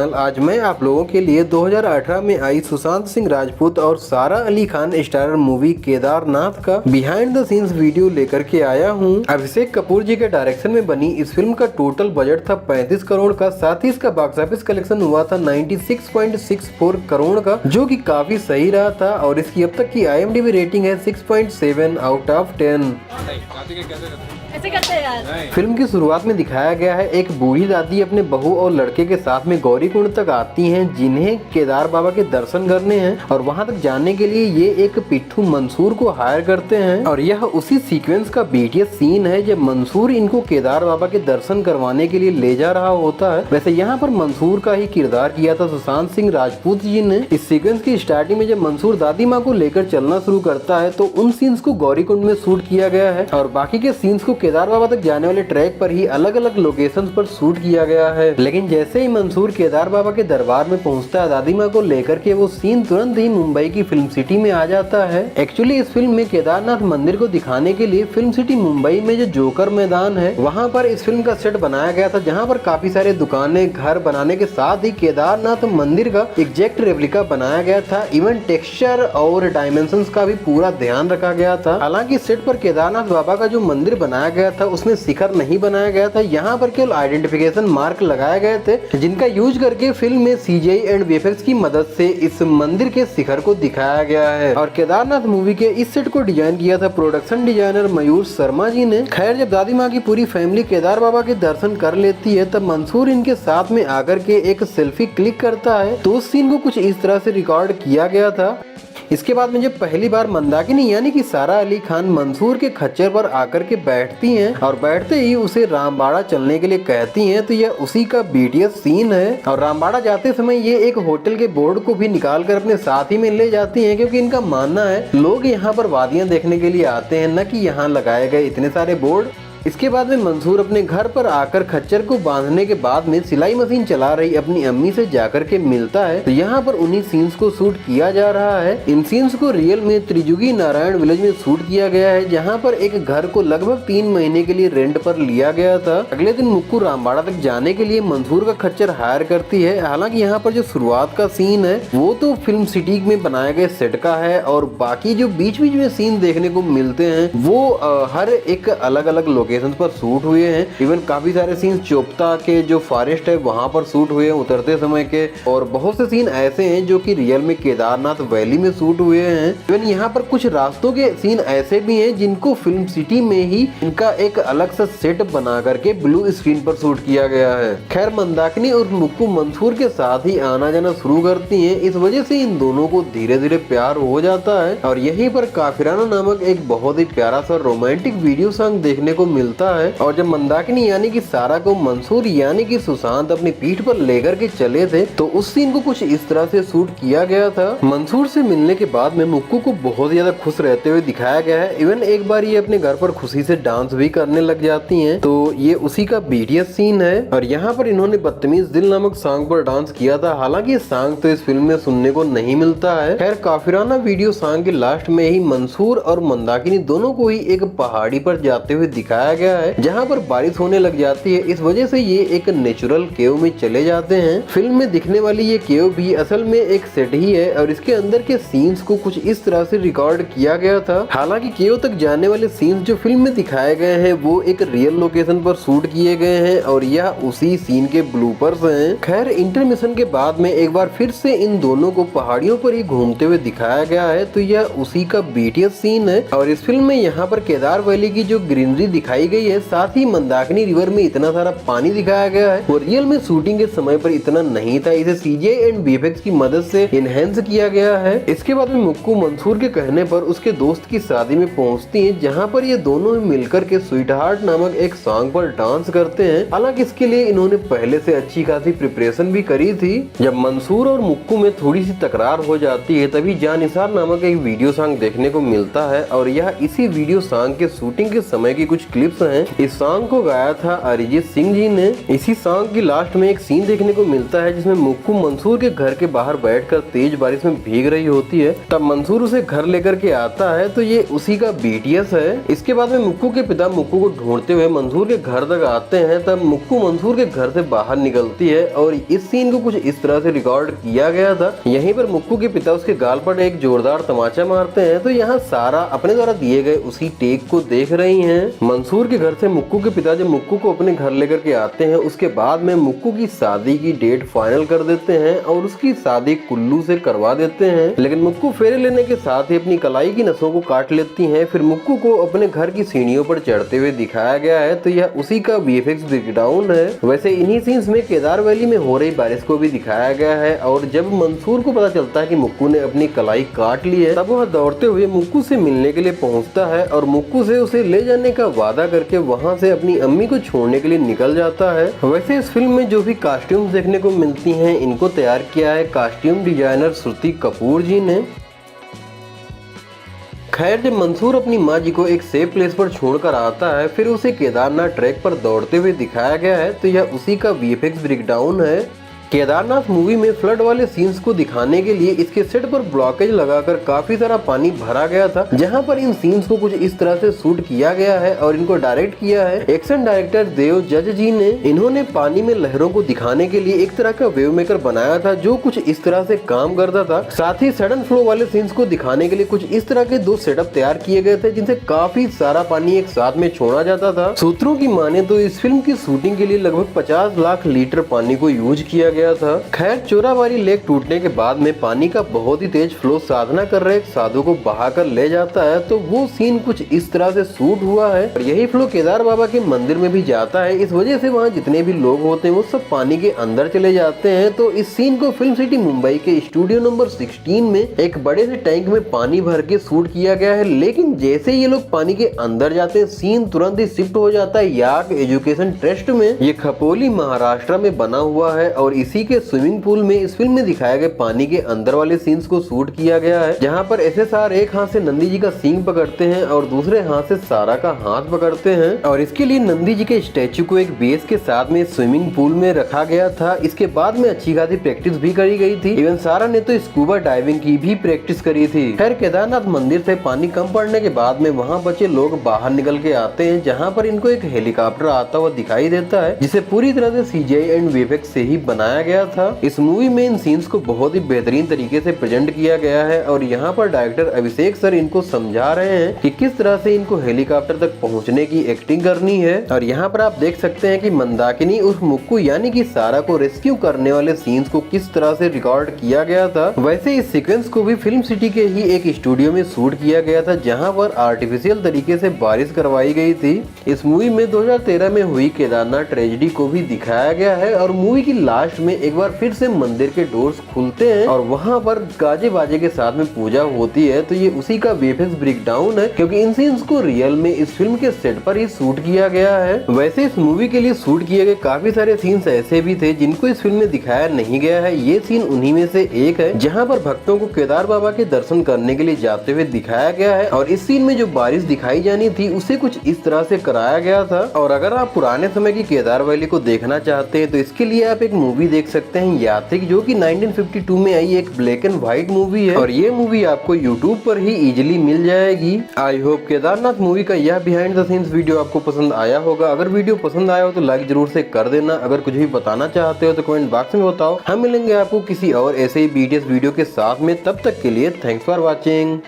आज मैं आप लोगों के लिए 2018 में आई सुशांत सिंह राजपूत और सारा अली खान स्टारर मूवी केदारनाथ का बिहाइंड द सीन्स वीडियो लेकर के आया हूं। अभिषेक कपूर जी के डायरेक्शन में बनी इस फिल्म का टोटल बजट था 35 करोड़ का, साथ ही इसका बॉक्स ऑफिस कलेक्शन हुआ था 96.64 करोड़ का, जो कि काफी सही रहा था। और इसकी अब तक की IMDb रेटिंग है 6.7 आउट ऑफ 10। ऐसे करते हैं यार। फिल्म की शुरुआत में दिखाया गया है एक बूढ़ी दादी अपने बहू और लड़के के साथ में गौरीकुंड तक आती हैं, जिन्हें केदार बाबा के दर्शन करने हैं। और वहां तक जाने के लिए ये एक पिट्ठू मंसूर को हायर करते हैं। और यह उसी सीक्वेंस का BTS सीन है जब मंसूर इनको केदार बाबा के दर्शन करवाने के लिए ले जा रहा होता है। वैसे यहाँ पर मंसूर का ही किरदार किया था सुशांत सिंह राजपूत जी ने। इस सीक्वेंस की स्टार्टिंग में जब मंसूर दादी माँ को लेकर चलना शुरू करता है तो उन सीन्स को गौरीकुंड में शूट किया गया है और बाकी के सीन्स को केदार बाबा तक जाने वाले ट्रैक पर ही अलग अलग लोकेशंस पर शूट किया गया है। लेकिन जैसे ही मंसूर केदार बाबा के दरबार में पहुंचता है दादी माँ को लेकर के, वो सीन तुरंत ही मुंबई की फिल्म सिटी में आ जाता है। एक्चुअली इस फिल्म में केदारनाथ मंदिर को दिखाने के लिए फिल्म सिटी मुंबई में जो जोकर मैदान है वहाँ पर इस फिल्म का सेट बनाया गया था, जहाँ पर काफी सारे दुकानें घर बनाने के साथ ही केदारनाथ मंदिर का एग्जैक्ट रेप्लिका बनाया गया था। इवन टेक्सचर और डायमेंशंस का भी पूरा ध्यान रखा गया था। हालांकि सेट पर केदारनाथ बाबा का जो मंदिर बनाया गया था उसमें शिखर नहीं बनाया गया था, यहाँ पर केवल आइडेंटिफिकेशन मार्क लगाए गए थे, जिनका यूज करके फिल्म में CGI एंड VFX की मदद से इस मंदिर के शिखर को दिखाया गया है। और केदारनाथ मूवी के इस सेट को डिजाइन किया था प्रोडक्शन डिजाइनर मयूर शर्मा जी ने। खैर, जब दादी माँ की पूरी फैमिली केदार बाबा के दर्शन कर लेती है तब मंसूर इनके साथ में आकर के एक सेल्फी क्लिक करता है, तो उस सीन को कुछ इस तरह से रिकॉर्ड किया गया था। इसके बाद में जब पहली बार मंदाकिनी यानी कि सारा अली खान मंसूर के खच्चर पर आकर के बैठती हैं और बैठते ही उसे रामबाड़ा चलने के लिए कहती हैं, तो यह उसी का BTS सीन है। और रामबाड़ा जाते समय ये एक होटल के बोर्ड को भी निकाल कर अपने साथ ही में ले जाती हैं, क्योंकि इनका मानना है लोग यहाँ पर वादियाँ देखने के लिए आते हैं, न कि यहाँ लगाए गए इतने सारे बोर्ड। इसके बाद में मंसूर अपने घर पर आकर खच्चर को बांधने के बाद में सिलाई मशीन चला रही अपनी अम्मी से जाकर के मिलता है, तो यहाँ पर उन्हीं सीन्स को शूट किया जा रहा है। इन सीन्स को रियल में त्रिजुगी नारायण विलेज में शूट किया गया है, जहाँ पर एक घर को लगभग 3 महीने के लिए रेंट पर लिया गया था। अगले दिन मुक्कू रामबाड़ा तक जाने के लिए मंसूर का खच्चर हायर करती है। हालांकि यहाँ पर जो शुरुआत का सीन है वो तो फिल्म सिटी में बनाए गए सेट का है, और बाकी जो बीच बीच में सीन देखने को मिलते हैं वो हर एक अलग अलग लोकेशन पर शूट हुए हैं। इवन काफी सारे सीन चोपता के जो फॉरेस्ट है वहां पर शूट हुए हैं उतरते समय के, और बहुत से सीन ऐसे हैं जो कि रियल में केदारनाथ वैली में शूट हुए हैं। इवन यहाँ पर कुछ रास्तों के सीन ऐसे भी हैं जिनको फिल्म सिटी में ही इनका एक अलग सा सेट बना करके ब्लू स्क्रीन पर शूट किया गया है। खैर, मंदाकिनी और मुक्कू मंसूर के साथ ही आना जाना शुरू करती है, इस वजह से इन दोनों को धीरे धीरे प्यार हो जाता है। और यहीं पर काफिराना नामक एक बहुत ही प्यारा सा रोमांटिक वीडियो सॉन्ग देखने को मिलता है। और जब मंदाकिनी यानी कि सारा को मंसूर यानी कि सुशांत अपनी पीठ पर लेकर के चले थे तो उस सीन को कुछ इस तरह से शूट किया गया था। मंसूर से मिलने के बाद में मुक्कू को बहुत ज्यादा खुश रहते हुए दिखाया गया है। इवन एक बार ये अपने घर पर खुशी से डांस भी करने लग जाती हैं, तो ये उसी का BTS सीन है। और यहाँ पर इन्होंने बदतमीज दिल नामक सॉन्ग पर डांस किया था। हालांकि ये सॉन्ग तो इस फिल्म में सुनने को नहीं मिलता है। खैर, काफिराना वीडियो सॉन्ग के लास्ट में ही मंसूर और मंदाकिनी दोनों को ही एक पहाड़ी पर जाते हुए दिखाया गया है, जहाँ पर बारिश होने लग जाती है। इस वजह से ये एक नेचुरल केव में चले जाते हैं। फिल्म में दिखने वाली ये केव भी असल में एक सेट ही है और इसके अंदर के सीन्स को कुछ इस तरह से रिकॉर्ड किया गया था। हालांकि केव तक जाने वाले सीन्स जो फिल्म में दिखाए गए हैं वो एक रियल लोकेशन पर शूट किए गए हैं और यह उसी सीन के ब्लूपर्स हैं। खैर, इंटरमिशन के बाद में एक बार फिर से इन दोनों को पहाड़ियों पर ही घूमते हुए दिखाया गया है, तो यह उसी का BTS सीन है। और इस फिल्म में यहाँ पर केदार वैली की जो ग्रीनरी दिखाई गई है, साथ ही मंदाकिनी रिवर में इतना सारा पानी दिखाया गया है, वो रियल में शूटिंग के समय पर इतना नहीं था। इसे CGI एंड VFX की मदद से इनहेंस किया गया है। इसके बाद में मुक्कू मंसूर के कहने पर उसके दोस्त की शादी में पहुंचती हैं, जहां पर ये दोनों मिलकर के स्वीट हार्ट नामक एक सॉन्ग पर डांस करते हैं। हालांकि इसके लिए इन्होंने पहले से अच्छी खासी प्रिपरेशन भी करी थी। जब मंसूर और मुक्कू में थोड़ी सी तकरार हो जाती है तभी जानिसार नामक एक वीडियो सॉन्ग देखने को मिलता है, और यह इसी वीडियो सॉन्ग के शूटिंग के समय की कुछ क्लिप लिप्स हैं। इस सॉन्ग को गाया था अरिजीत सिंह जी ने। इसी सॉन्ग की लास्ट में एक सीन देखने को मिलता है जिसमें मुक्कू मंसूर के घर के बाहर बैठकर तेज बारिश में भीग रही होती है। तब मंसूर उसे घर लेकर के आता है तो ये उसी का BTS है। इसके बाद में मुक्कू के पिता मुक्कू को ढूंढते हुए मंसूर के घर तक आते हैं। तब मुक्कू मंसूर के घर से बाहर निकलती है और इस सीन को कुछ इस तरह से रिकॉर्ड किया गया था। यहीं पर मुक्कू के पिता उसके गाल पर एक जोरदार तमाचा मारते हैं तो यहाँ सारा अपने द्वारा दिए गए उसी टेक को देख रही हैं। मंसूर के घर से मुक्कू के पिता जब मुक्कू को अपने घर लेकर के आते हैं उसके बाद में मुक्कू की शादी की डेट फाइनल कर देते हैं और उसकी शादी कुल्लू से करवा देते हैं। लेकिन मुक्कू फेरे लेने के साथ ही अपनी कलाई की नसों को काट लेती हैं। फिर मुक्कू को अपने घर की सीढ़ियों पर चढ़ते हुए दिखाया गया है तो यह उसी का VFX ब्रेकडाउन है। वैसे इन्हीं सीन्स में केदार वैली में हो रही बारिश को भी दिखाया गया है और जब मंसूर को पता चलता है कि मुक्कू ने अपनी कलाई काट ली है तब वह दौड़ते हुए मुक्कू से मिलने के लिए पहुंचता है और मुक्कू से उसे ले जाने का वादा करके वहां से अपनी अम्मी को छोड़ने के लिए निकल जाता है। वैसे इस फिल्म में जो भी कॉस्ट्यूम्स देखने को मिलती हैं इनको तैयार किया है कॉस्ट्यूम डिजाइनर श्रुति कपूर जी ने। खैर जब मंसूर अपनी माँ जी को एक सेफ प्लेस पर छोड़कर आता है फिर उसे केदारनाथ ट्रैक पर दौड़ते हुए दिखाया गया है तो यह उसी का VFX ब्रेकडाउन है। केदारनाथ मूवी में फ्लड वाले सीन्स को दिखाने के लिए इसके सेट पर ब्लॉकेज लगाकर काफी सारा पानी भरा गया था जहां पर इन सीन्स को कुछ इस तरह से शूट किया गया है और इनको डायरेक्ट किया है एक्शन डायरेक्टर देव जज जी ने। इन्होंने पानी में लहरों को दिखाने के लिए एक तरह का वेव मेकर बनाया था जो कुछ इस तरह से काम करता था। साथ ही सडन फ्लो वाले सीन्स को दिखाने के लिए कुछ इस तरह के 2 सेटअप तैयार किए गए थे जिनसे काफी सारा पानी एक साथ में छोड़ा जाता था। सूत्रों की माने तो इस फिल्म की शूटिंग के लिए लगभग 50 लाख लीटर पानी को यूज किया गया था। खैर चोराबारी लेक टूटने के बाद में पानी का बहुत ही तेज फ्लो साधना कर रहे एक साधु को बहाकर ले जाता है तो वो सीन कुछ इस तरह से शूट हुआ है और यही फ्लो केदार बाबा के मंदिर में भी जाता है। इस वजह से वहाँ जितने भी लोग होते हैं वो सब पानी के अंदर चले जाते हैं। तो इस सीन को फिल्म सिटी मुंबई के स्टूडियो नंबर 16 में एक बड़े से टैंक में पानी भर के शूट किया गया है। लेकिन जैसे ये लोग पानी के अंदर जाते हैं सीन तुरंत ही शिफ्ट हो जाता है याक एजुकेशन ट्रस्ट में। ये खपोली महाराष्ट्र में बना हुआ है और इसी के स्विमिंग पूल में इस फिल्म में दिखाए गए पानी के अंदर वाले सीन्स को शूट किया गया है जहां पर SSR एक हाथ से नंदी जी का सींग पकड़ते हैं और दूसरे हाथ से सारा का हाथ पकड़ते हैं और इसके लिए नंदी जी के स्टैचू को एक बेस के साथ में स्विमिंग पूल में रखा गया था। इसके बाद में अच्छी खासी प्रैक्टिस भी करी गई थी। इवन सारा ने तो स्कूबा डाइविंग की भी प्रैक्टिस करी थी। खैर केदारनाथ मंदिर से पानी कम पड़ने के बाद में वहाँ बचे लोग बाहर निकल के आते हैं जहाँ पर इनको एक हेलीकॉप्टर आता हुआ दिखाई देता है जिसे पूरी तरह से CGI एंड VFX से ही बनाया गया था। इस मूवी में इन सीन्स को बहुत ही बेहतरीन तरीके से प्रेजेंट किया गया है और यहाँ पर डायरेक्टर अभिषेक सर इनको समझा रहे हैं कि किस तरह से इनको हेलीकॉप्टर तक पहुँचने की एक्टिंग करनी है। और यहाँ पर आप देख सकते हैं कि मंदाकिनी उर्फ मुक्कू यानी कि सारा को रेस्क्यू करने वाले सीन्स को किस तरह से रिकॉर्ड किया गया था। वैसे इस सीक्वेंस को भी फिल्म सिटी के ही एक स्टूडियो में शूट किया गया था जहाँ पर आर्टिफिशियल तरीके से बारिश करवाई गई थी। इस मूवी में 2013 में हुई केदारनाथ ट्रेजेडी को भी दिखाया गया है और मूवी की लास्ट में एक बार फिर से मंदिर के डोर्स खुलते हैं और वहां पर गाजे बाजे के साथ में पूजा होती है। तो ये उसी का VFX ब्रेकडाउन है क्योंकि इन सीन्स को रियल में इस फिल्म के सेट पर ही शूट किया गया है। वैसे इस मूवी के लिए शूट किए गए काफी सारे सीन्स ऐसे भी थे जिनको इस फिल्म में दिखाया नहीं गया है। ये सीन उन्हीं में से एक है जहाँ पर भक्तों को केदार बाबा के दर्शन करने के लिए जाते हुए दिखाया गया है और इस सीन में जो बारिश दिखाई जानी थी उसे कुछ इस तरह से कराया गया था। और अगर आप पुराने समय की केदार वैली को देखना चाहते हैं तो इसके लिए आप एक मूवी देख सकते हैं यात्रिक, जो कि 1952 में आई एक ब्लैक एंड व्हाइट मूवी है और ये मूवी आपको YouTube पर ही इजीली मिल जाएगी। आई होप केदारनाथ मूवी का यह बिहाइंड द सीन्स वीडियो आपको पसंद आया होगा। अगर वीडियो पसंद आया हो तो लाइक जरूर से कर देना। अगर कुछ भी बताना चाहते हो तो कमेंट बॉक्स में बताओ। हम मिलेंगे आपको किसी और ऐसे ही BTS वीडियो के साथ में। तब तक के लिए थैंक्स फॉर वॉचिंग।